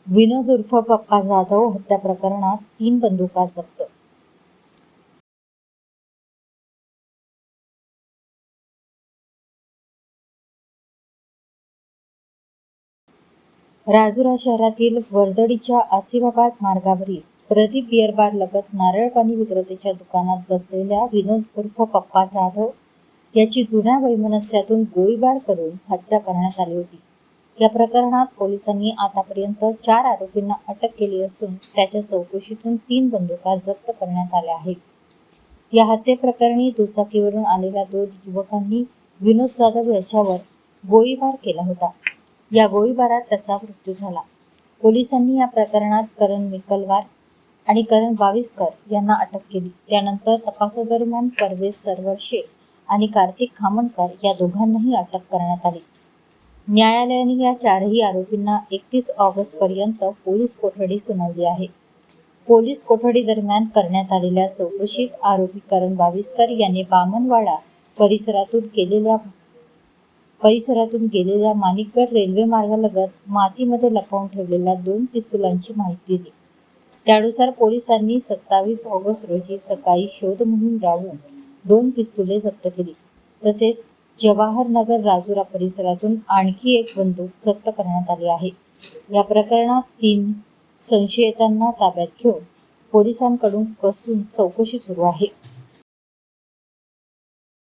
विनोद उर्फ पप्पा जाधव हत्या प्रकरणात 3 बंदुका जप्त। राजुरा शहरातील वर्दळीच्या आसिफाबाद मार्गावरील प्रदीप बियर बार लगत नारळ पाणी विक्रेत्याच्या दुकानात बसलेल्या विनोद उर्फ पप्पा जाधव याची जुन्या वैमनस्यातून गोळीबार करून हत्या करण्यात आली होती। या प्रकरणात पोलिसांनी आतापर्यंत 4 आरोपींना अटक केली असून त्याच्या चौकशीतून 3 बंदुका जप्त करण्यात आल्या आहेत। या हत्येप्रकरणी दुचाकीवरून आलेल्या 2 युवकांनी विनोद जाधव याच्यावर गोळीबार केला होता। या गोळीबारात त्याचा मृत्यू झाला। पोलिसांनी या प्रकरणात करण मिकलवार आणि करण बाविस्कर यांना अटक केली। त्यानंतर तपासादरम्यान परवेज सरवरशे आणि कार्तिक खामणकर या दोघांनाही अटक करण्यात आली। न्यायालयाने या 4ही आरोपींना 31 ऑगस्ट पर्यंत पोलीस कोठडी सुनावली आहे। पोलीस कोठडी दरम्यान करण्यात आलेल्या चौकशीत आरोपी करण बाविस्कर यांनी बामणवाडा परिसरातून गेलेल्या माणिकगड रेल्वे मार्गालगत मातीमध्ये लपवून ठेवलेल्या 2 पिस्तुलांची माहिती दिली। त्यानुसार पोलिसांनी 27 ऑगस्ट रोजी सकाळी शोध मोहीम राबवून 2 पिस्तुले जप्त केली। तसेच जवाहर नगर राजुरा परिसरातून आणखी 1 बंदूक जप्त करण्यात आली आहे। या प्रकरणात 3 संशयितांना ताब्यात घेऊन पोलिसांकडून कसून चौकशी सुरू आहे।